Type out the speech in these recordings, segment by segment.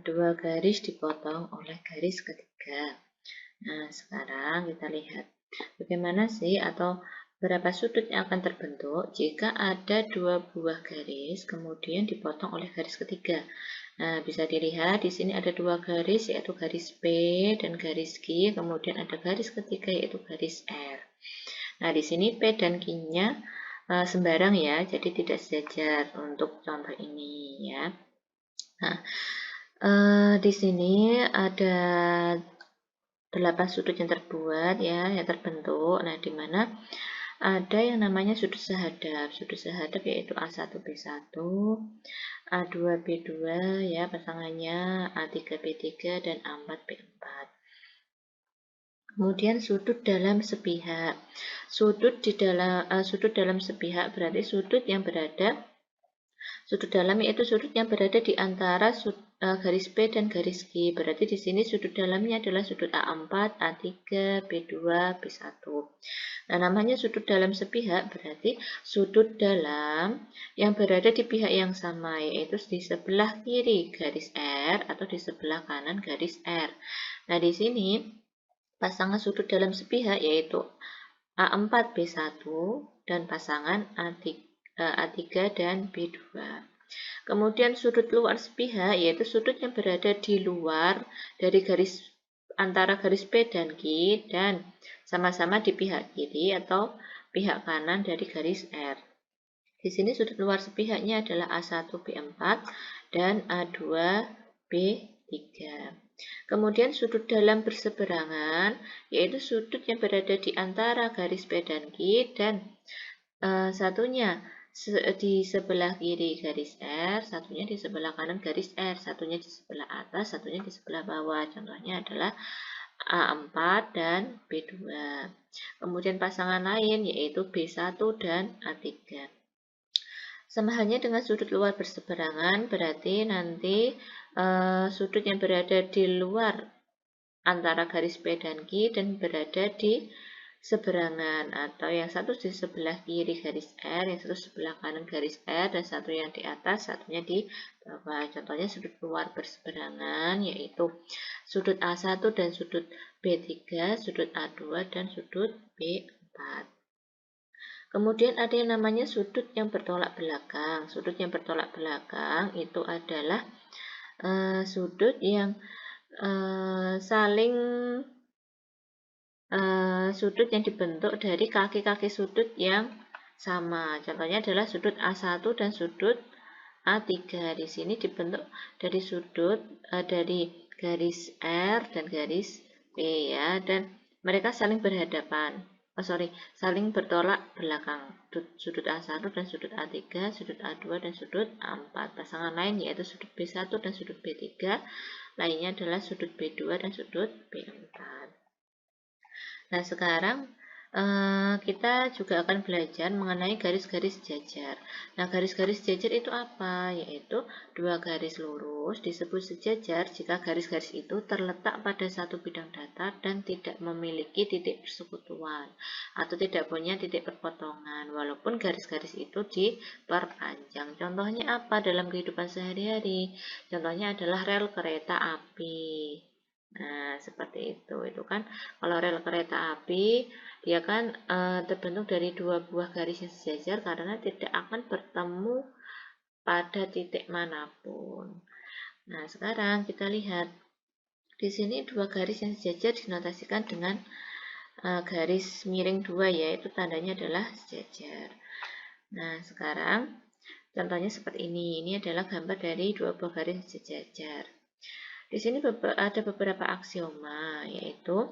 Dua garis dipotong oleh garis ketiga. Nah, sekarang kita lihat bagaimana sih atau berapa sudut yang akan terbentuk jika ada dua buah garis kemudian dipotong oleh garis ketiga. Nah, bisa dilihat di sini ada dua garis yaitu garis P dan garis Q, kemudian ada garis ketiga yaitu garis R. Nah, di sini P dan Q-nya sembarang ya, jadi tidak sejajar untuk contoh ini ya. Nah, di sini ada 8 sudut yang terbuat ya, yang terbentuk. Nah, di mana ada yang namanya sudut sehadap. Sudut sehadap yaitu A1B1, A2B2 ya pasangannya, A3B3 dan A4B4. Kemudian sudut dalam sepihak. Sudut dalam sepihak berarti sudut yang berada Sudut dalam yaitu sudut yang berada di antara garis P dan garis Q. Berarti di sini sudut dalamnya adalah sudut A4, A3, B2, B1. Nah, namanya sudut dalam sepihak berarti sudut dalam yang berada di pihak yang sama, yaitu di sebelah kiri garis R atau di sebelah kanan garis R. Nah, di sini pasangan sudut dalam sepihak yaitu A4B1 dan pasangan A3 dan B2. Kemudian sudut luar sepihak yaitu sudut yang berada di luar dari garis antara garis P dan Q dan sama-sama di pihak kiri atau pihak kanan dari garis R. Di sini sudut luar sepihaknya adalah A1B4 dan A2B3. Kemudian sudut dalam berseberangan yaitu sudut yang berada di antara garis P dan Q dan satunya di sebelah kiri garis R, satunya di sebelah kanan garis R, satunya di sebelah atas, satunya di sebelah bawah. Contohnya adalah A4 dan B2. Kemudian pasangan lain yaitu B1 dan A3. Sama halnya dengan sudut luar berseberangan, berarti nanti sudut yang berada di luar antara garis P dan Q dan berada di seberangan, atau yang satu di sebelah kiri garis R, yang satu sebelah kanan garis R, dan satu yang di atas, satunya di bawah. Contohnya sudut luar berseberangan yaitu sudut A1 dan sudut B3, sudut A2 dan sudut B4. Kemudian ada yang namanya sudut yang bertolak belakang. Sudut yang bertolak belakang itu adalah sudut yang sudut yang dibentuk dari kaki-kaki sudut yang sama. Contohnya adalah sudut A1 dan sudut A3. Di sini dibentuk dari sudut dari garis R dan garis P ya, dan mereka saling berhadapan. Saling bertolak belakang. Sudut A1 dan sudut A3, sudut A2 dan sudut A4. Pasangan lain yaitu sudut B1 dan sudut B3. Lainnya adalah sudut B2 dan sudut B4. Nah, sekarang kita juga akan belajar mengenai garis-garis jajar. Nah, garis-garis jajar itu apa? Yaitu dua garis lurus disebut sejajar jika garis-garis itu terletak pada satu bidang datar dan tidak memiliki titik persekutuan atau tidak punya titik perpotongan, walaupun garis-garis itu diperpanjang. Contohnya apa dalam kehidupan sehari-hari? Contohnya adalah rel kereta api. Nah, seperti itu. Itu kan kalau rel kereta api, dia kan terbentuk dari dua buah garis yang sejajar karena tidak akan bertemu pada titik manapun. Nah, sekarang kita lihat di sini dua garis yang sejajar dinotasikan dengan garis miring dua, yaitu tandanya adalah sejajar. Nah, sekarang contohnya seperti ini. Ini adalah gambar dari dua buah garis sejajar. Di sini ada beberapa aksioma, yaitu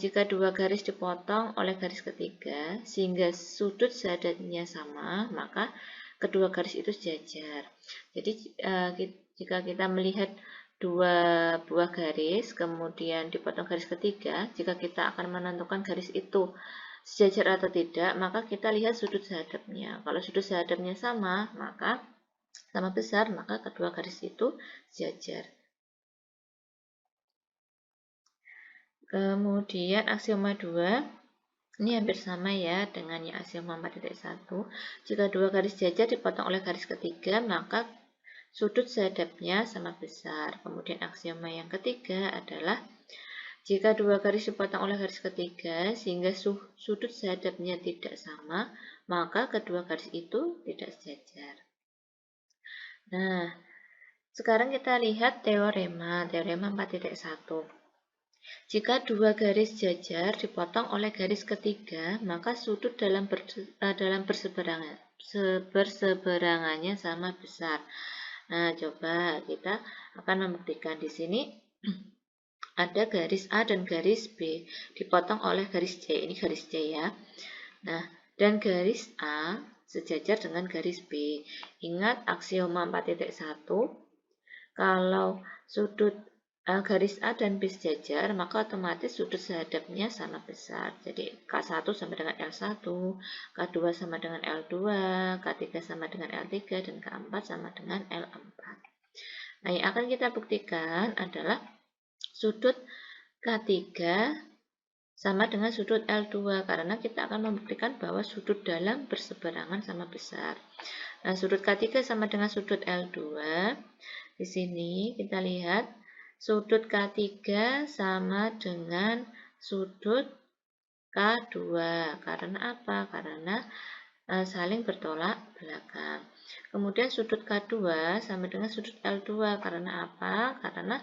jika dua garis dipotong oleh garis ketiga sehingga sudut sehadapnya sama, maka kedua garis itu sejajar. Jadi jika kita melihat dua buah garis kemudian dipotong garis ketiga, jika kita akan menentukan garis itu sejajar atau tidak, maka kita lihat sudut sehadapnya. Kalau sudut sehadapnya sama besar, maka kedua garis itu sejajar. Kemudian aksioma 2, ini hampir sama ya dengan yang aksioma 4.1. Jika dua garis jajar dipotong oleh garis ketiga, maka sudut sehadapnya sama besar. Kemudian aksioma yang ketiga adalah jika dua garis dipotong oleh garis ketiga sehingga sudut sehadapnya tidak sama, maka kedua garis itu tidak sejajar. Nah, sekarang kita lihat teorema 4.1. Jika dua garis jajar dipotong oleh garis ketiga, maka sudut dalam berseberangannya sama besar. Nah, coba kita akan membuktikan di sini ada garis A dan garis B dipotong oleh garis C. Ini garis C ya. Nah, dan garis A sejajar dengan garis B. Ingat aksioma 4.1, kalau sudut garis A dan B sejajar, maka otomatis sudut sehadapnya sama besar. Jadi K1 sama dengan L1, K2 sama dengan L2, K3 sama dengan L3, dan K4 sama dengan L4. Nah, yang akan kita buktikan adalah sudut K3 sama dengan sudut L2, karena kita akan membuktikan bahwa sudut dalam berseberangan sama besar. Nah, sudut K3 sama dengan sudut L2. Di sini kita lihat sudut K3 sama dengan sudut K2. Karena apa? Karena saling bertolak belakang. Kemudian sudut K2 sama dengan sudut L2. Karena apa? Karena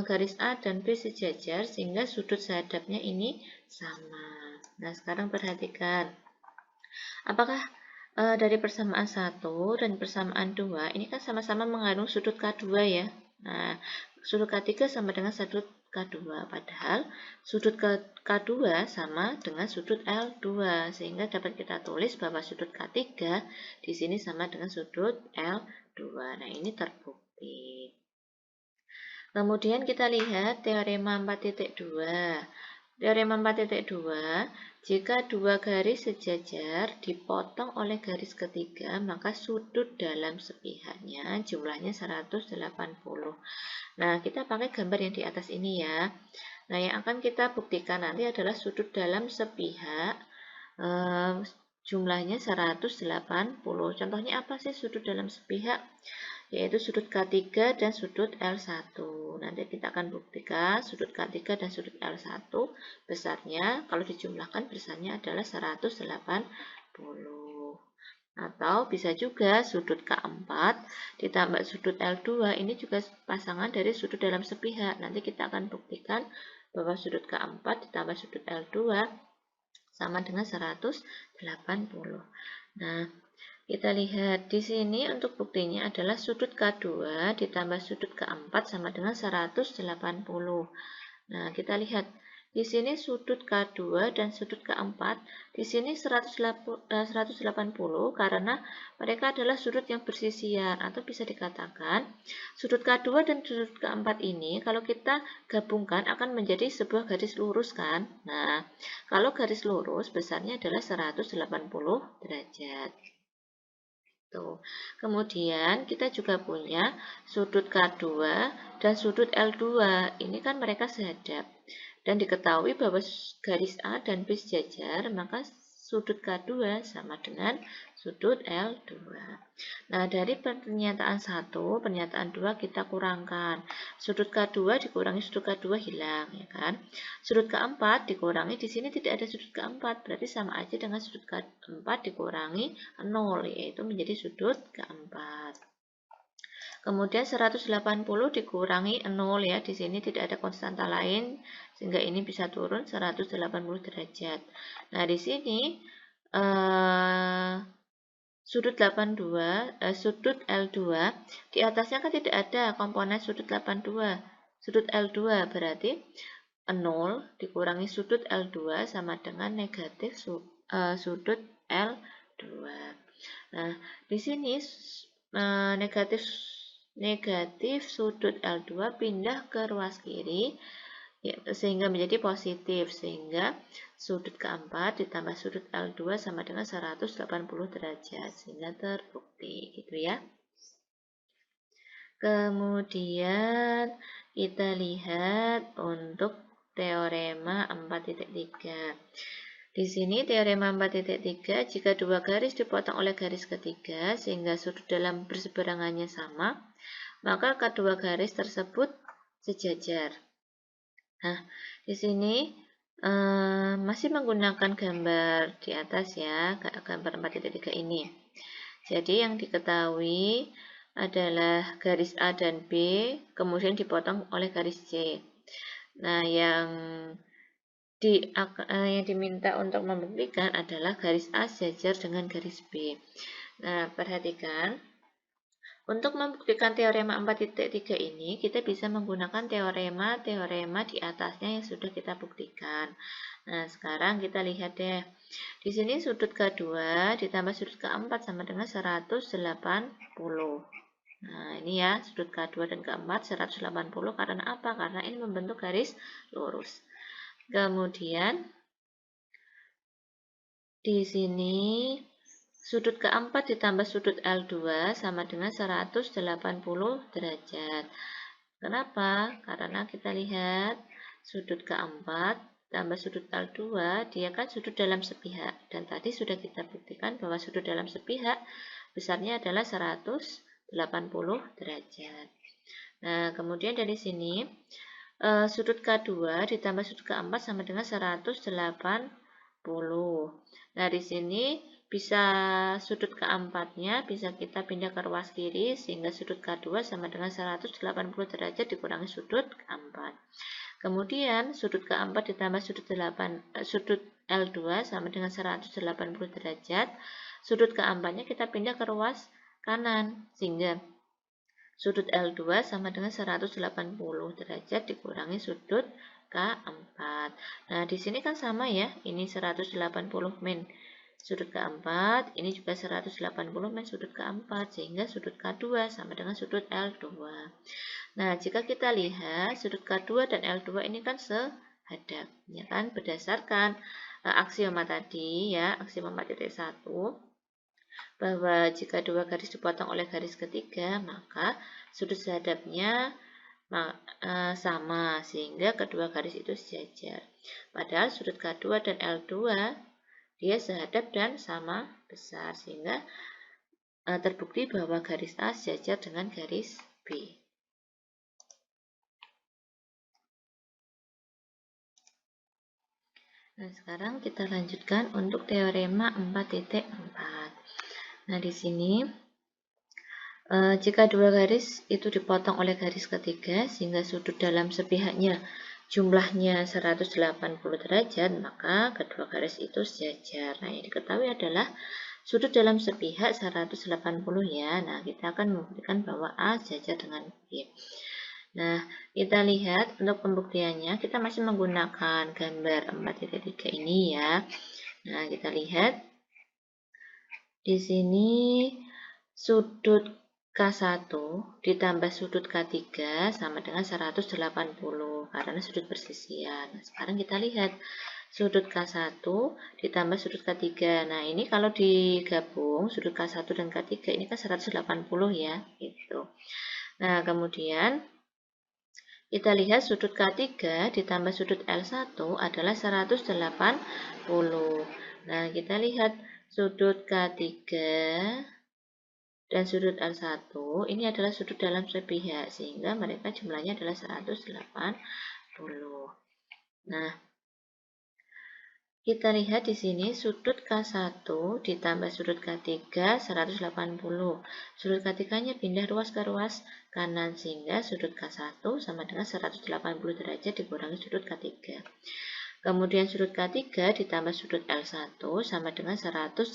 garis A dan B sejajar sehingga sudut sehadapnya ini sama. Nah, sekarang perhatikan. Apakah dari persamaan 1 dan persamaan 2 ini kan sama-sama mengandung sudut K2 ya. Nah, sudut K3 sama dengan sudut K2, padahal sudut K2 sama dengan sudut L2, sehingga dapat kita tulis bahwa sudut K3 di sini sama dengan sudut L2. Nah, ini terbukti. Kemudian kita lihat teorema 4.2. Teorema 4.2, jika dua garis sejajar dipotong oleh garis ketiga, maka sudut dalam sepihaknya jumlahnya 180. Nah, kita pakai gambar yang di atas ini ya. Nah, yang akan kita buktikan nanti adalah sudut dalam sepihak jumlahnya 180. Contohnya apa sih sudut dalam sepihak? Yaitu sudut K3 dan sudut L1. Nanti kita akan buktikan sudut K3 dan sudut L1 besarnya, kalau dijumlahkan besarnya adalah 180. Atau bisa juga sudut K4 ditambah sudut L2, ini juga pasangan dari sudut dalam sepihak. Nanti kita akan buktikan bahwa sudut K4 ditambah sudut L2 sama dengan 180. Nah, kita lihat di sini untuk buktinya adalah sudut K2 ditambah sudut K4 sama dengan 180. Nah, kita lihat di sini sudut K2 dan sudut K4 di sini 180 karena mereka adalah sudut yang bersisian, atau bisa dikatakan sudut K2 dan sudut K4 ini kalau kita gabungkan akan menjadi sebuah garis lurus kan. Nah, kalau garis lurus besarnya adalah 180 derajat. Tuh. Kemudian kita juga punya sudut K2 dan sudut L2. Ini kan mereka sehadap. Dan diketahui bahwa garis A dan B sejajar, maka sudut K2 sama dengan sudut L2. Nah, dari pernyataan 1, pernyataan 2 kita kurangkan. Sudut K2 dikurangi sudut K2 hilang, ya kan? Sudut K4 dikurangi, di sini tidak ada sudut K4, berarti sama aja dengan sudut K4 dikurangi 0, yaitu menjadi sudut K4. Kemudian 180 dikurangi 0 ya, di sini tidak ada konstanta lain sehingga ini bisa turun 180 derajat. Nah, di sini sudut sudut L2 di atasnya kan tidak ada komponen sudut 82. Sudut L2 berarti 0 dikurangi sudut L2 sama dengan negatif sudut L2. Nah, di sini negatif sudut L2 pindah ke ruas kiri ya, sehingga menjadi positif, sehingga sudut K4 ditambah sudut L2 sama dengan 180 derajat, sehingga terbukti gitu ya. Kemudian kita lihat untuk teorema 4.3. Di sini teorema 4.3, jika dua garis dipotong oleh garis ketiga sehingga sudut dalam berseberangannya sama, maka kedua garis tersebut sejajar. Nah, di sini masih menggunakan gambar di atas ya, gambar 4.3 ini. Jadi yang diketahui adalah garis A dan B, kemudian dipotong oleh garis C. Nah, yang diminta untuk membuktikan adalah garis A sejajar dengan garis B. Nah, perhatikan. Untuk membuktikan teorema 4.3 ini, kita bisa menggunakan teorema di atasnya yang sudah kita buktikan. Nah, sekarang kita lihat deh. Di sini sudut K2 ditambah sudut K4 sama dengan 180. Nah, ini ya, sudut K2 dan K4 180 karena apa? Karena ini membentuk garis lurus. Kemudian, di sini sudut K4 ditambah sudut L2 sama dengan 180 derajat. Kenapa? Karena kita lihat sudut K4 tambah sudut L2, dia kan sudut dalam sepihak. Dan tadi sudah kita buktikan bahwa sudut dalam sepihak besarnya adalah 180 derajat. Nah, kemudian dari sini, sudut K2 ditambah sudut K4 sama dengan 180. Nah, di sini bisa sudut K4-nya bisa kita pindah ke ruas kiri sehingga sudut K2 sama dengan 180 derajat dikurangi sudut K4. Kemudian sudut K4 ditambah sudut L2 sama dengan 180 derajat. Sudut K4-nya kita pindah ke ruas kanan sehingga sudut L2 sama dengan 180 derajat dikurangi sudut K4. Nah, di sini kan sama ya, ini 180 min sudut K4, ini juga 180 min sudut K4, sehingga sudut K2 sama dengan sudut L2. Nah, jika kita lihat sudut K2 dan L2 ini kan sehadap, ya kan, berdasarkan aksioma tadi ya, aksioma 4.1, bahwa jika dua garis dipotong oleh garis ketiga, maka sudut sehadapnya sama, sehingga kedua garis itu sejajar. Padahal sudut K2 dan L2 dia sehadap dan sama besar, sehingga terbukti bahwa garis A sejajar dengan garis B. Nah, sekarang kita lanjutkan untuk teorema 4.4. Nah, di sini jika dua garis itu dipotong oleh garis ketiga sehingga sudut dalam sepihaknya jumlahnya 180 derajat, maka kedua garis itu sejajar. Nah, yang diketahui adalah sudut dalam sepihak 180 ya. Nah, kita akan membuktikan bahwa A sejajar dengan B. Nah, kita lihat untuk pembuktiannya, kita masih menggunakan gambar 4.3 ini ya. Nah, kita lihat di sini sudut K1 ditambah sudut K3 sama dengan 180 karena sudut persisian. Nah, sekarang kita lihat sudut K1 ditambah sudut K3. Nah, ini kalau digabung sudut K1 dan K3 ini kan 180 ya, gitu. Nah, kemudian kita lihat sudut K3 ditambah sudut L1 adalah 180. Nah, kita lihat sudut K3 dan sudut L1 ini adalah sudut dalam sepihak, sehingga mereka jumlahnya adalah 180. Nah, kita lihat di sini sudut K1 ditambah sudut K3 180. Sudut K3-nya pindah ruas ke ruas kanan sehingga sudut K1 sama dengan 180 derajat dikurangi sudut K3. Kemudian sudut K3 ditambah sudut L1 sama dengan 180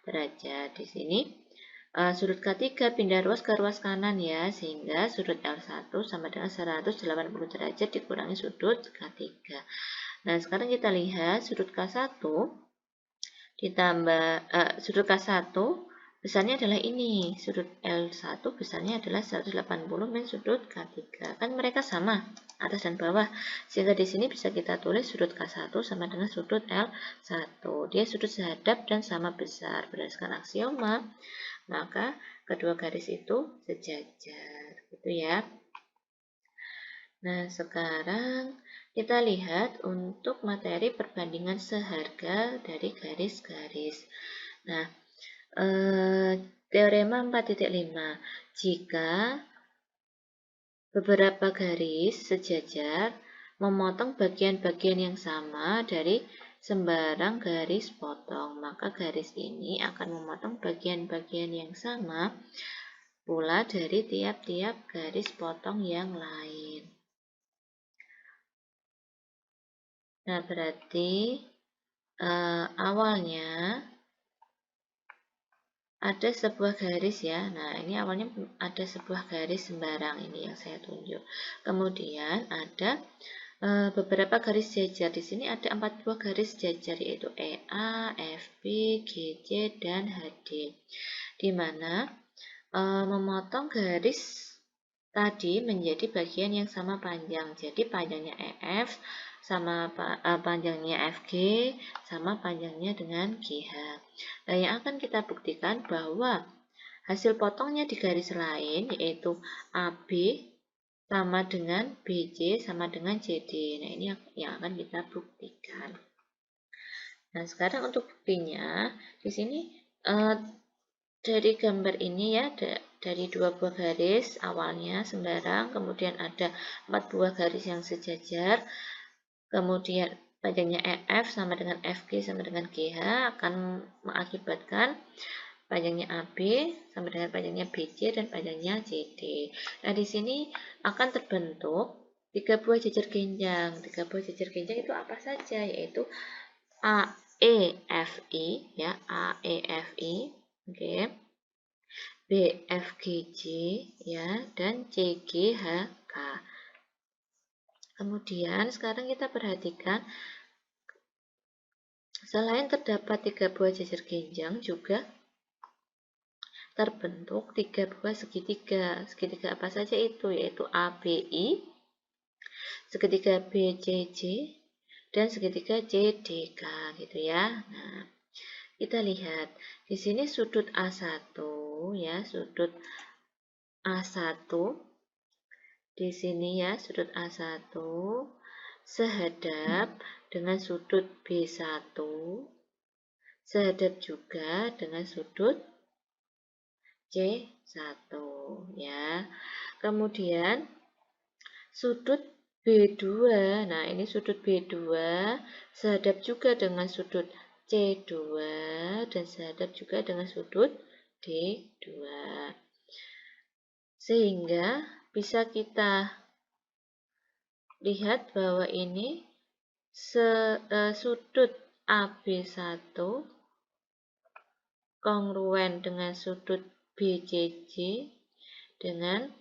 derajat. Di sini sudut K3 pindah ruas ke ruas kanan ya, sehingga sudut L1 sama dengan 180 derajat dikurangi sudut K3. Nah, sekarang kita lihat sudut K1 ditambah sudut K1 besarnya adalah ini, sudut L1 besarnya adalah 180 min sudut K3. Kan mereka sama, atas dan bawah. Sehingga di sini bisa kita tulis sudut K1 sama dengan sudut L1. Dia sudut sehadap dan sama besar. Berdasarkan aksioma, maka kedua garis itu sejajar, gitu ya. Nah, sekarang kita lihat untuk materi perbandingan seharga dari garis-garis. Nah, teorema 4.5. Jika beberapa garis sejajar memotong bagian-bagian yang sama dari sembarang garis potong, maka garis ini akan memotong bagian-bagian yang sama pula dari tiap-tiap garis potong yang lain. Nah, berarti awalnya ada sebuah garis ya. Nah, ini awalnya ada sebuah garis sembarang ini yang saya tunjuk. Kemudian ada beberapa garis jajar. Di sini ada 4 buah garis jajar, yaitu EA, FB, GC, dan HD. Di mana memotong garis tadi menjadi bagian yang sama panjang. Jadi panjangnya EF sama panjangnya FG sama panjangnya dengan GH. Nah, yang akan kita buktikan bahwa hasil potongnya di garis lain yaitu AB sama dengan BC sama dengan CD. Nah, ini yang akan kita buktikan. Nah, sekarang untuk buktinya di sini dari gambar ini ya, dari 2 buah garis awalnya sembarang, kemudian ada 4 buah garis yang sejajar, kemudian panjangnya EF sama dengan FG sama dengan GH akan mengakibatkan panjangnya AB sama dengan panjangnya BC dan panjangnya CD. Nah, di sini akan terbentuk 3 buah jajar genjang. 3 buah jajar genjang itu apa saja? Yaitu AEFI ya, AEFI. Oke. BFGJ ya, dan CGHK. Kemudian sekarang kita perhatikan selain terdapat 3 buah jajar genjang juga terbentuk 3 buah segitiga. Segitiga apa saja itu? Yaitu ABI, segitiga BCJ, dan segitiga CDK gitu ya. Nah, kita lihat di sini sudut A1 ya, sudut A1 di sini ya, sudut A1 sehadap dengan sudut B1, sehadap juga dengan sudut C1 ya. Kemudian sudut B2, nah ini sudut B2 sehadap juga dengan sudut C2 dan sehadap juga dengan sudut D2. Sehingga bisa kita lihat bahwa ini sudut AB1 kongruen dengan sudut BCJ dengan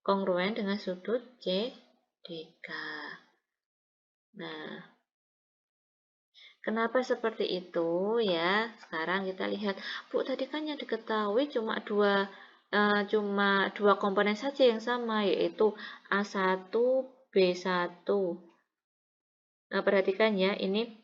kongruen dengan sudut CDK. Nah, kenapa seperti itu ya? Sekarang kita lihat, Bu, tadi kan yang diketahui cuma dua komponen saja yang sama, yaitu A1, B1. Nah, perhatikan ya, ini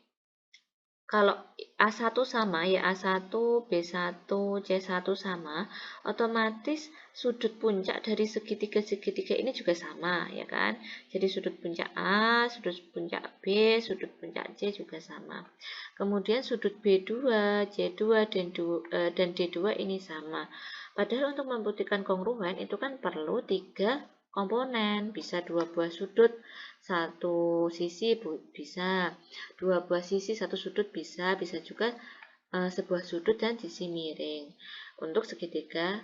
kalau A1 sama ya, A1, B1, C1 sama, otomatis sudut puncak dari segitiga-segitiga ini juga sama, ya kan? Jadi sudut puncak A, sudut puncak B, sudut puncak C juga sama. Kemudian sudut B2, C2, dan D2 ini sama. Padahal untuk membuktikan kongruen itu kan perlu 3 komponen, bisa 2 buah sudut, satu sisi bisa, 2 buah sisi, satu sudut bisa juga sebuah sudut dan sisi miring untuk segitiga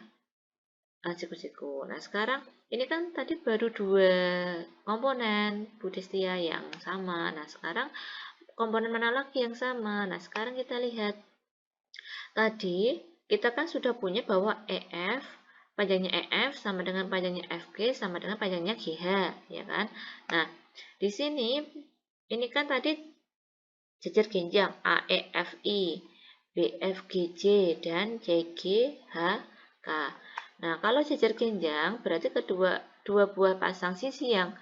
siku-siku. Nah, sekarang ini kan tadi baru 2 komponen Bu Destia yang sama. Nah, sekarang komponen mana lagi yang sama? Nah, sekarang kita lihat. Tadi kita kan sudah punya bahwa panjangnya EF sama dengan panjangnya FG sama dengan panjangnya GH, ya kan? Nah, di sini ini kan tadi jajar genjang AEFI, BFGJ, dan CGHK. Nah, kalau jajar genjang berarti dua buah pasang sisi yang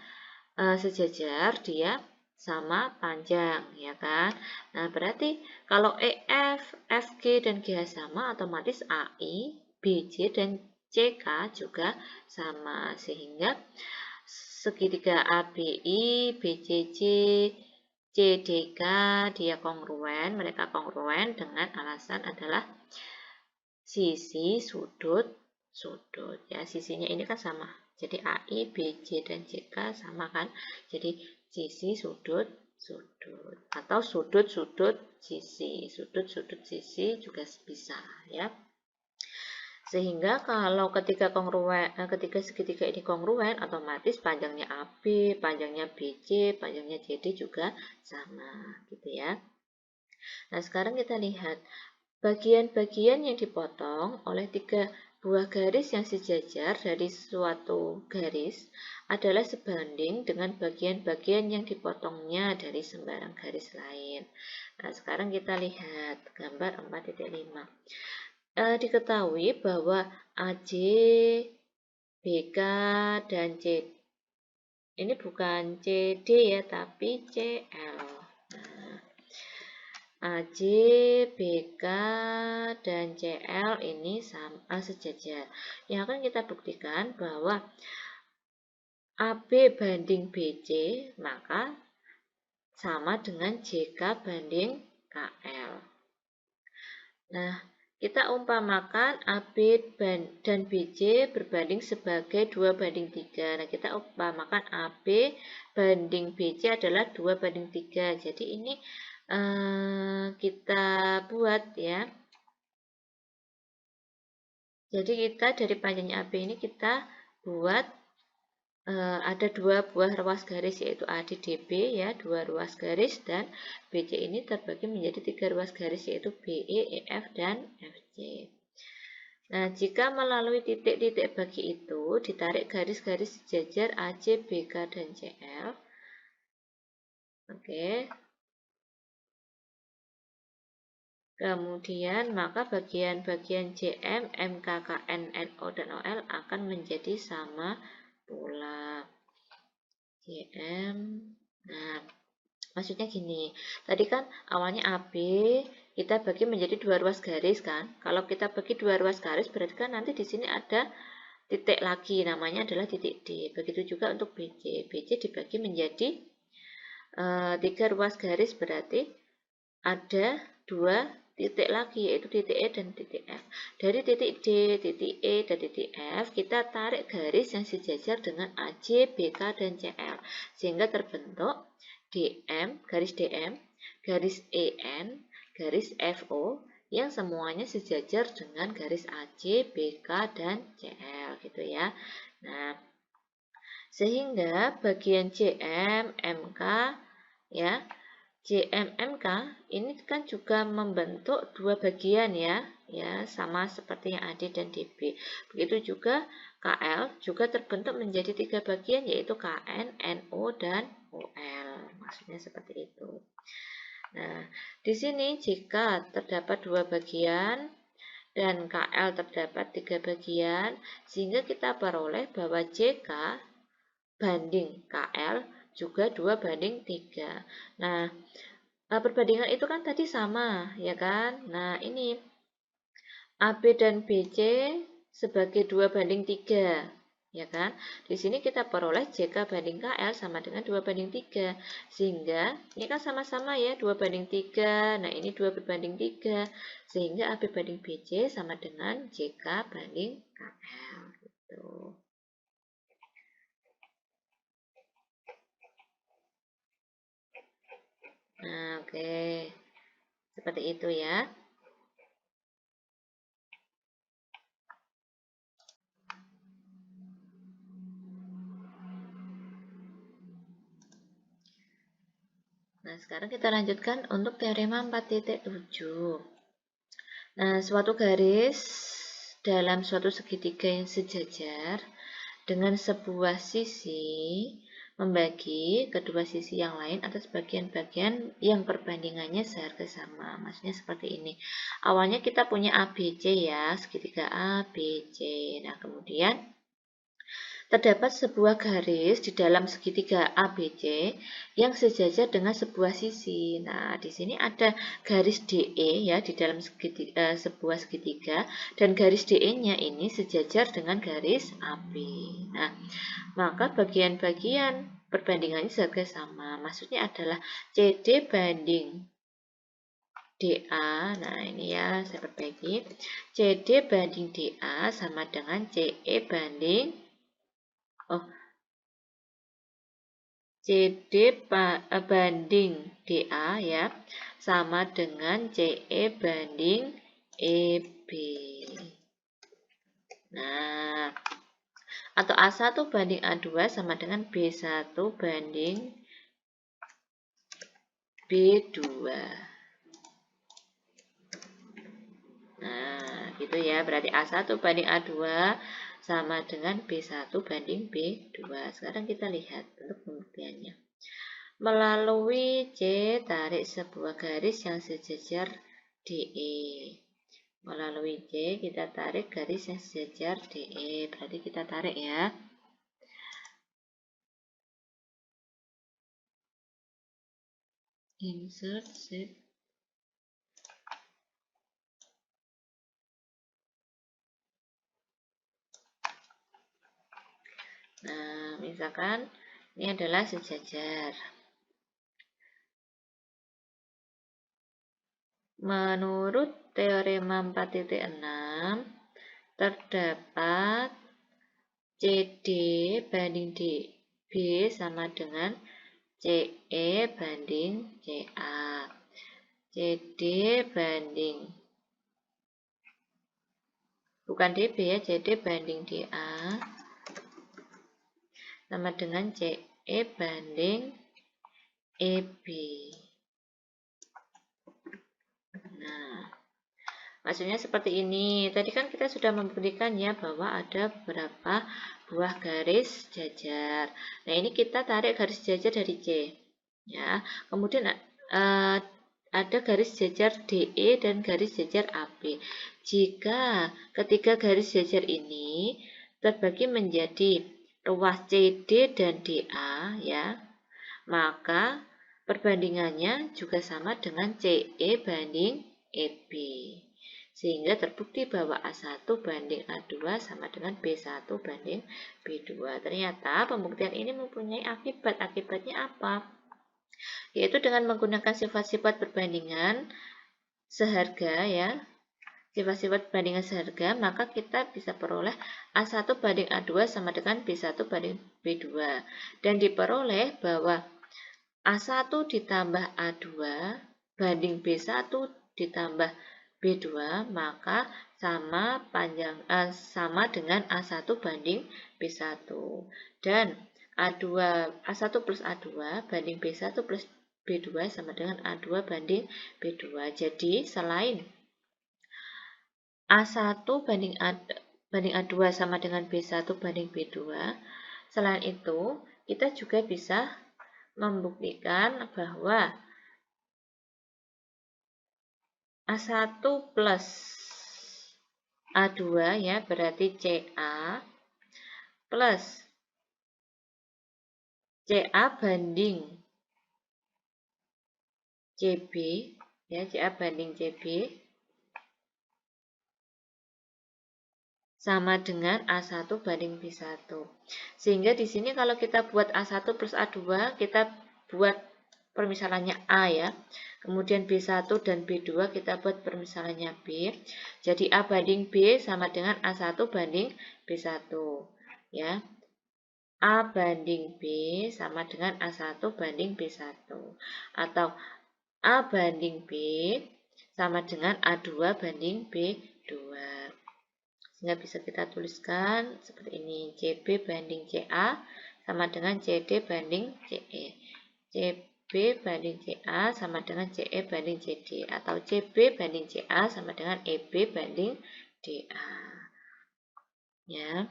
sejajar dia sama panjang, ya kan? Nah, berarti kalau EF, FG, dan GH sama, otomatis AI, BJ, dan CK juga sama. Sehingga segitiga ABI, BCC, CDK dia kongruen, mereka kongruen dengan alasan adalah sisi, sudut, sudut. Ya, sisinya ini kan sama. Jadi AI, BC, dan CK sama kan. Jadi sisi, sudut, sudut. Atau sudut, sudut, sisi. Sudut, sudut, sisi juga bisa ya. Sehingga kalau ketika segitiga ini kongruen, otomatis panjangnya AB, panjangnya BC, panjangnya CD juga sama gitu ya. Nah, sekarang kita lihat bagian-bagian yang dipotong oleh 3 buah garis yang sejajar dari suatu garis adalah sebanding dengan bagian-bagian yang dipotongnya dari sembarang garis lain. Nah, sekarang kita lihat gambar 4.5. Diketahui bahwa AJ, BK, dan C ini bukan CD ya, tapi CL. Nah, AJ, BK, dan CL ini sama sejajar. Yang akan kita buktikan bahwa AB banding BC maka sama dengan JK banding KL. Nah, kita umpamakan AB dan BC berbanding sebagai 2 banding 3. Nah, kita umpamakan AB banding BC adalah 2 banding 3. Jadi ini kita buat ya. Jadi kita dari panjangnya AB ini kita buat ada 2 buah ruas garis yaitu ADDB ya, 2 ruas garis, dan BC ini terbagi menjadi 3 ruas garis yaitu BE, EF, dan FC. Nah, jika melalui titik-titik bagi itu ditarik garis-garis sejajar AC, BK, dan CL. Oke. Kemudian maka bagian-bagian JM, MK, KN, NO, dan OL akan menjadi sama pula. JM. Nah, maksudnya gini. Tadi kan awalnya AB kita bagi menjadi 2 ruas garis kan. Kalau kita bagi 2 ruas garis berarti kan nanti di sini ada titik lagi, namanya adalah titik D. Begitu juga untuk BC. BC dibagi menjadi 3 ruas garis berarti ada 2 titik lagi, yaitu titik E dan titik F. Dari titik D, titik E, dan titik F, kita tarik garis yang sejajar dengan AC, BK, dan CL. Sehingga terbentuk DM, garis EN, garis FO, yang semuanya sejajar dengan garis AC, BK, dan CL gitu ya. Nah, sehingga bagian CM, MK ya, JMMK ini kan juga membentuk 2 bagian ya, sama seperti yang AD dan DB. Begitu juga KL juga terbentuk menjadi 3 bagian yaitu KN, NO, dan OL. Maksudnya seperti itu. Nah, di sini jika terdapat 2 bagian dan KL terdapat 3 bagian, sehingga kita peroleh bahwa JK banding KL juga 2 banding 3. Nah, perbandingan itu kan tadi sama, ya kan? Nah, ini AB dan BC sebagai 2 banding 3, ya kan? Di sini kita peroleh JK banding KL sama dengan 2 banding 3. Sehingga, ini kan sama-sama ya, 2 banding 3. Nah, ini 2 berbanding 3. Sehingga AB banding BC sama dengan JK banding KL. Gitu. Nah, oke. Seperti itu ya. Nah, sekarang kita lanjutkan untuk teorema 4.7. Nah, suatu garis dalam suatu segitiga yang sejajar dengan sebuah sisi membagi kedua sisi yang lain atas bagian-bagian yang perbandingannya seharga sama. Maksudnya seperti ini. Awalnya kita punya ABC ya, segitiga ABC. Nah, kemudian Terdapat sebuah garis di dalam segitiga ABC yang sejajar dengan sebuah sisi. Nah, di sini ada garis DE ya di dalam sebuah segitiga, dan garis DE-nya ini sejajar dengan garis AB. Nah, maka bagian-bagian perbandingannya juga sama. Maksudnya adalah CD banding DA. Nah, ini ya saya perbaiki. CD banding DA sama dengan CE banding CD banding DA ya sama dengan CE banding EB. Nah, atau A1 banding A2 sama dengan B1 banding B2. Nah, gitu ya. Berarti A1 banding A2 sama dengan B1 banding B2. Sekarang kita lihat untuk pembuktiannya. Melalui C, tarik sebuah garis yang sejajar DE. Melalui C, kita tarik garis yang sejajar DE. Berarti kita tarik ya. Insert shape. Nah, misalkan ini adalah sejajar. Menurut teorema 4.6, terdapat CD banding DB sama dengan CE banding CA. CD banding, bukan DB ya, CD banding DA sama dengan CE banding EB. Nah, maksudnya seperti ini. Tadi kan kita sudah membuktikan ya bahwa ada beberapa buah garis jajar. Nah, ini kita tarik garis jajar dari C. Ya, kemudian ada garis jajar DE dan garis jajar AB. Jika ketiga garis jajar ini terbagi menjadi ruas CD dan DA ya, maka perbandingannya juga sama dengan CE banding EB. Sehingga terbukti bahwa A1 banding A2 sama dengan B1 banding B2. Ternyata pembuktian ini mempunyai akibat. Akibatnya apa? Yaitu dengan menggunakan sifat-sifat perbandingan seharga ya. Sifat-sifat perbandingan seharga, maka kita bisa peroleh A1 banding A2 sama dengan B1 banding B2. Dan diperoleh bahwa A1 ditambah A2 banding B1 ditambah B2, maka sama dengan A1 banding B1. Dan A1 plus A2 banding B1 plus B2 sama dengan A2 banding B2. Jadi selain A1 banding A2 sama dengan B1 banding B2, selain itu kita juga bisa membuktikan bahwa A1 plus A2 ya berarti CA plus CA banding CB ya, CA banding CB sama dengan A1 banding B1. Sehingga di sini kalau kita buat A1 plus A2, kita buat permisalannya A ya. Kemudian B1 dan B2 kita buat permisalannya B. Jadi A banding B sama dengan A1 banding B1 ya. A banding B sama dengan A1 banding B1. Atau A banding B sama dengan A2 banding B2. Sehingga bisa kita tuliskan seperti ini. CB banding CA sama dengan CD banding CE. CB banding CA sama dengan CE banding CD. Atau CB banding CA sama dengan EB banding DA. Ya.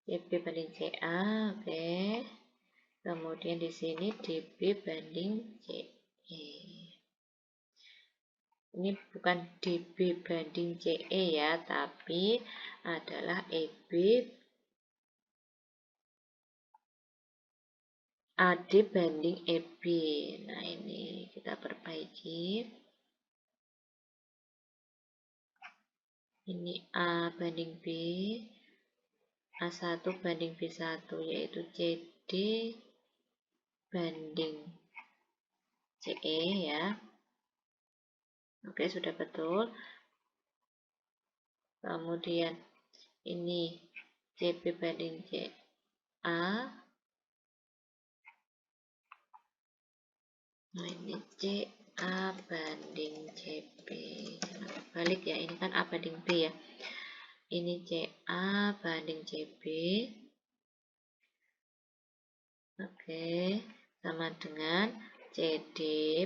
CB banding CA, oke. Kemudian di sini DB banding CE. Ini bukan DB banding CE ya, tapi adalah EB AD banding EB. Nah, ini kita perbaiki. Ini A banding B, A1 banding B1, yaitu CD banding CE ya. Oke, sudah betul. Kemudian ini CB banding CA. Nah, ini CA banding CB. Jangan balik ya, ini kan A banding B ya. Ini CA banding CB. Oke, sama dengan CD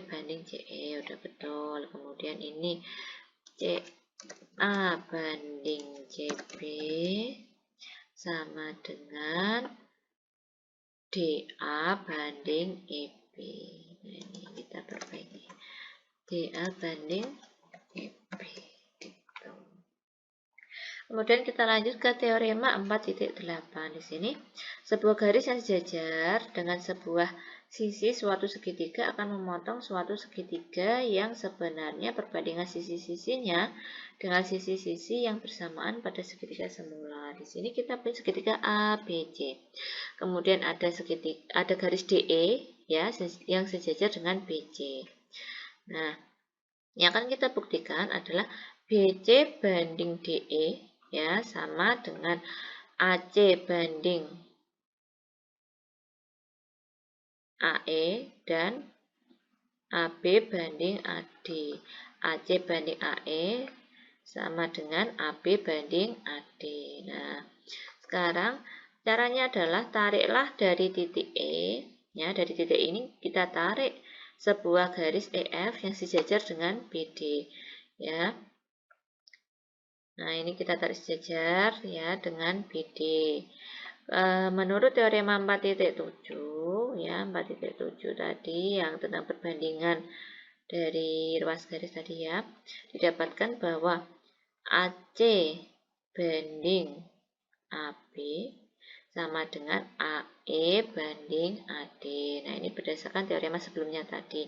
banding CE. Udah betul. Kemudian ini CA banding CB sama dengan DA banding EB. Nah, ini kita perbaiki. DA banding EB. Gitu. Kemudian kita lanjut ke teorema 4.8. Di sini, sebuah garis yang sejajar dengan sebuah sisi suatu segitiga akan memotong suatu segitiga yang sebenarnya perbandingan sisi-sisinya dengan sisi-sisi yang bersamaan pada segitiga semula. Di sini kita punya segitiga ABC. Kemudian ada garis DE ya yang sejajar dengan BC. Nah, yang akan kita buktikan adalah BC banding DE ya sama dengan AC banding AE dan AB banding AD. AC banding AE sama dengan AB banding AD. Nah, sekarang caranya adalah tariklah dari titik E, ya dari titik ini kita tarik sebuah garis EF yang sejajar dengan BD, ya. Nah, ini kita tarik sejajar ya dengan BD. Menurut teorema 4.7 ya, 4.7 tadi yang tentang perbandingan dari ruas garis tadi ya, didapatkan bahwa AC banding AB sama dengan AE banding AD. Nah, ini berdasarkan teorema sebelumnya tadi.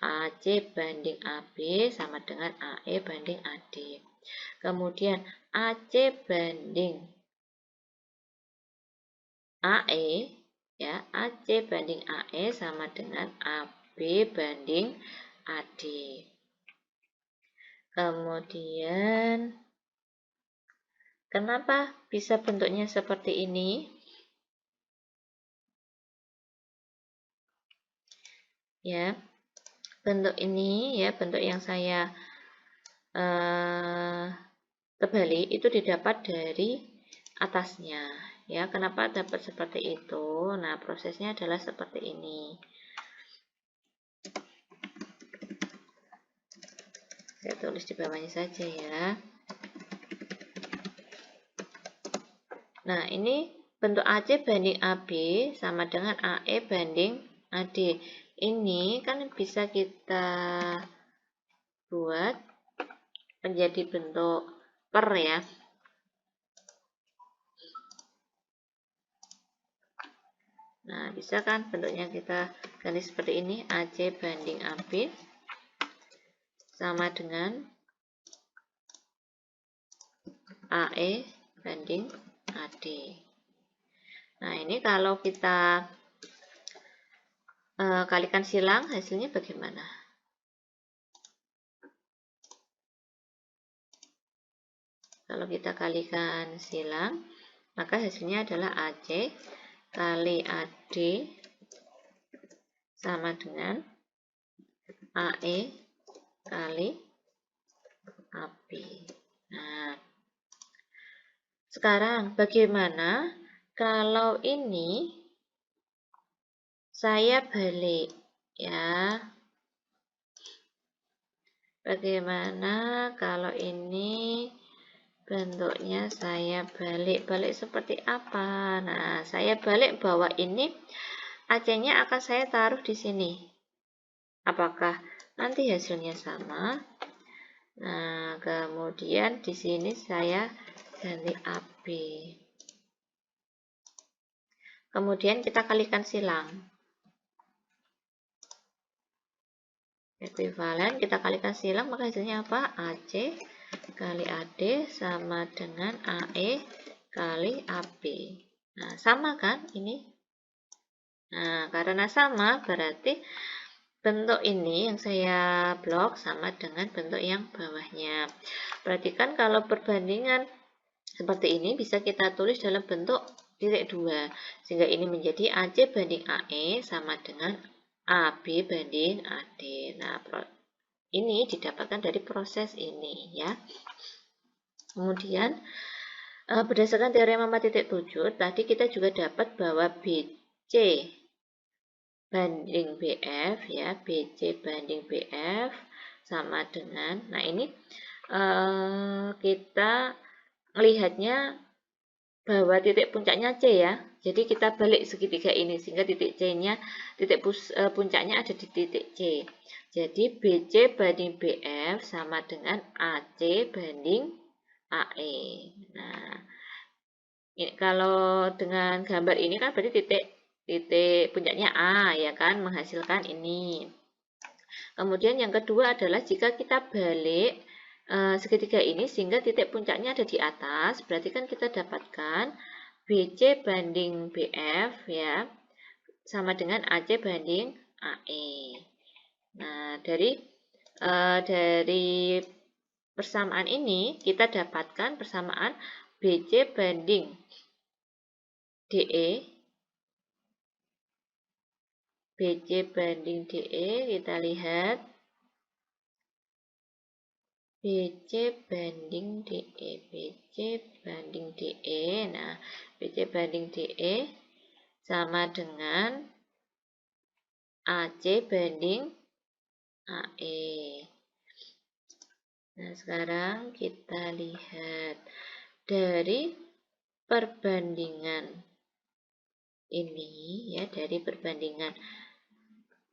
AC banding AB sama dengan AE banding AD. Kemudian AC banding AE ya, AC banding AE sama dengan AB banding AD. Kemudian kenapa bisa bentuknya seperti ini? Ya, bentuk ini ya, bentuk yang saya terbalik itu didapat dari atasnya. Ya, kenapa dapat seperti itu? Nah, prosesnya adalah seperti ini. Saya tulis di bawahnya saja ya. Nah, ini bentuk AC banding AB sama dengan AE banding AD. Ini kan bisa kita buat menjadi bentuk per ya. Nah, bisa kan bentuknya kita ganti seperti ini, AC banding AB sama dengan AE banding AD. Nah, ini kalau kita kalikan silang, hasilnya bagaimana? Kalau kita kalikan silang, maka hasilnya adalah AC kali AD sama dengan AE kali AB. Nah, sekarang bagaimana kalau ini saya balik ya? Bagaimana kalau ini bentuknya saya balik seperti apa? Nah, saya balik bahwa ini AC-nya akan saya taruh di sini. Apakah nanti hasilnya sama? Nah, kemudian di sini saya ganti AB. Kemudian kita kalikan silang. Ekuivalen, kita kalikan silang, maka hasilnya apa? AC kali AD sama dengan AE kali AB. Nah, sama kan ini? Nah, karena sama, berarti bentuk ini yang saya blok sama dengan bentuk yang bawahnya. Perhatikan kalau perbandingan seperti ini bisa kita tulis dalam bentuk titik 2. Sehingga ini menjadi AC banding AE sama dengan AB banding AD. Nah, ini didapatkan dari proses ini ya. Kemudian berdasarkan teorema 4.7 tadi kita juga dapat bahwa BC banding BF ya, BC banding BF sama dengan, nah ini kita melihatnya bahwa titik puncaknya C ya. Jadi kita balik segitiga ini sehingga titik C-nya, puncaknya ada di titik C. Jadi BC banding BF sama dengan AC banding AE. Nah, ini, kalau dengan gambar ini kan berarti titik puncaknya A ya kan, menghasilkan ini. Kemudian yang kedua adalah jika kita balik segitiga ini sehingga titik puncaknya ada di atas, berarti kan kita dapatkan BC banding BF ya sama dengan AC banding AE. Nah, dari persamaan ini kita dapatkan persamaan BC banding DE, BC banding DE, kita lihat BC banding DE, BC banding DE. Nah, BC banding DE sama dengan AC banding AE. Nah, sekarang kita lihat dari perbandingan ini ya, dari perbandingan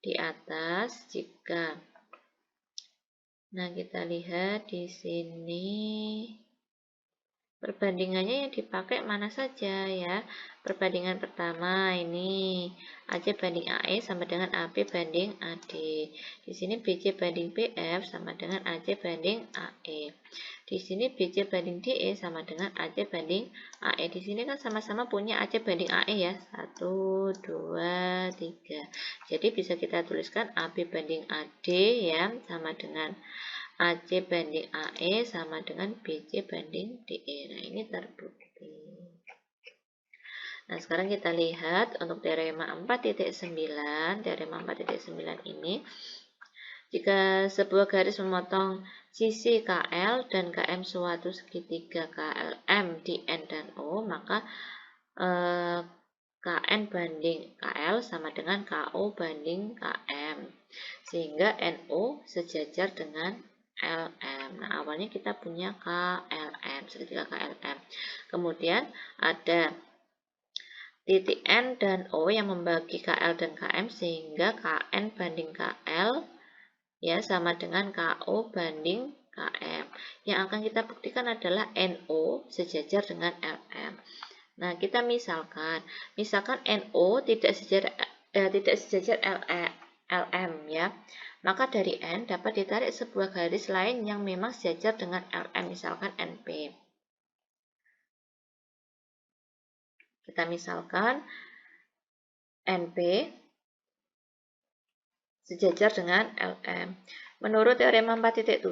di atas jika nah, kita lihat di sini perbandingannya yang dipakai mana saja ya. Perbandingan pertama ini AC banding AE sama dengan AB banding AD. Di sini BC banding BF sama dengan AC banding AE. Di sini BC banding DE sama dengan AC banding AE. Di sini kan sama-sama punya AC banding AE ya. 1, 2, 3. Jadi bisa kita tuliskan AB banding AD ya sama dengan AC banding AE sama dengan BC banding DE. Nah, ini terbukti. Nah, sekarang kita lihat untuk teorema 4.9. Teorema 4.9 ini, jika sebuah garis memotong sisi KL dan KM suatu segitiga KLM di N dan O, maka KN banding KL sama dengan KO banding KM. Sehingga NO sejajar dengan LM. Nah, awalnya kita punya KLM, segitiga KLM. Kemudian ada titik N dan O yang membagi KL dan KM sehingga KN banding KL ya sama dengan KO banding KM. Yang akan kita buktikan adalah NO sejajar dengan LM. Nah, kita misalkan NO tidak sejajar LM ya. Maka dari N dapat ditarik sebuah garis lain yang memang sejajar dengan LM, misalkan NP. Kita misalkan NP sejajar dengan LM. Menurut teorema 4.7,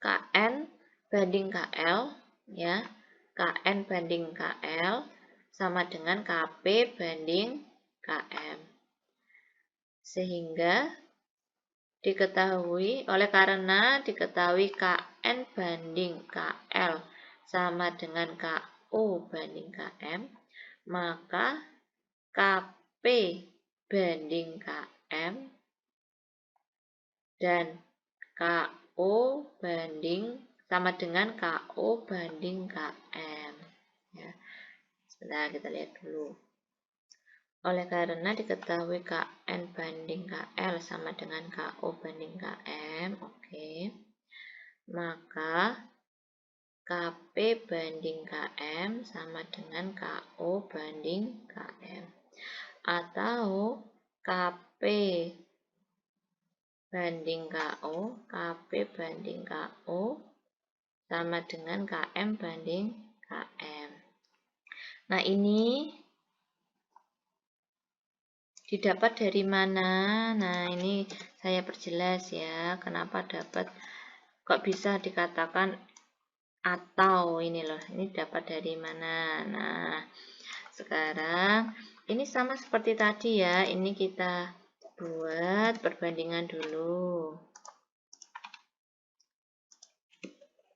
KN banding KL ya, KN banding KL sama dengan KP banding KM. Sehingga karena diketahui KN banding KL sama dengan KO banding KM, maka KP banding KM dan KO banding sama dengan KO banding KM. Ya. Sebentar, kita lihat dulu. Oleh karena diketahui KN banding KL sama dengan KO banding KM, oke. maka KP banding KM sama dengan KO banding KM. Atau KP banding KO, KP banding KO sama dengan KM banding KM. Nah, ini didapat dari mana? Nah, ini saya perjelas ya, kenapa dapat, kok bisa dikatakan atau ini loh, ini dapat dari mana? Nah, sekarang ini sama seperti tadi ya, ini kita buat perbandingan dulu.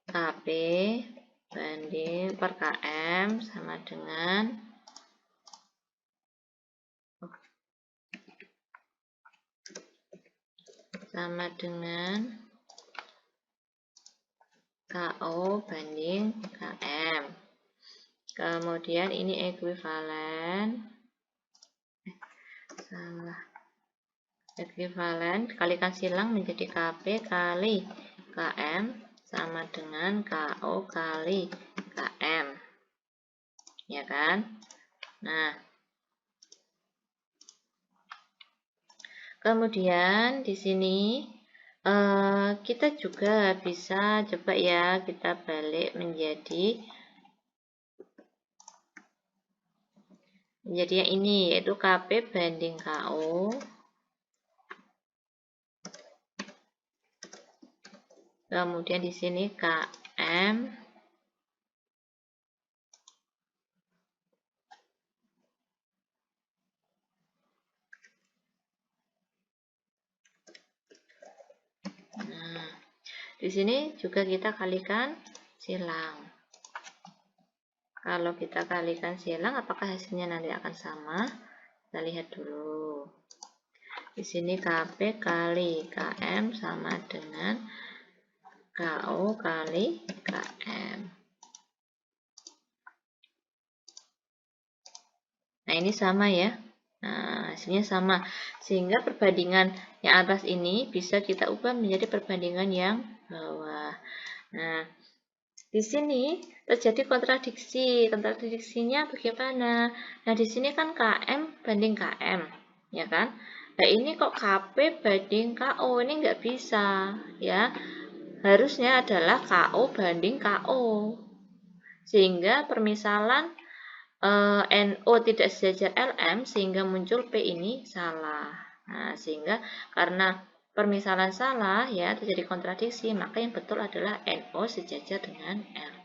KP banding per KM sama dengan KO banding KM. Kemudian ini ekuivalen kalikan silang menjadi KP kali KM sama dengan KO kali KM, ya kan? Nah, kemudian di sini kita juga bisa coba ya, kita balik menjadi yang ini, yaitu KP banding KO. Kemudian di sini KM Nah, di sini juga kita kalikan silang. Kalau kita kalikan silang, apakah hasilnya nanti akan sama? Kita lihat dulu. Di sini KP kali KM sama dengan KO kali KM. Nah, ini sama ya. Nah, hasilnya sama. Sehingga perbandingan yang atas ini bisa kita ubah menjadi perbandingan yang bawah. Nah, di sini terjadi kontradiksi. Kontradiksinya bagaimana? Nah, di sini kan KM banding KM, ya kan? Nah, ini kok KP banding KO, ini nggak bisa, ya. Harusnya adalah KO banding KO. Sehingga permisalan NO tidak sejajar LM, sehingga muncul P ini salah. Nah, sehingga karena permisalan salah, ya, terjadi kontradiksi, maka yang betul adalah NO sejajar dengan LM.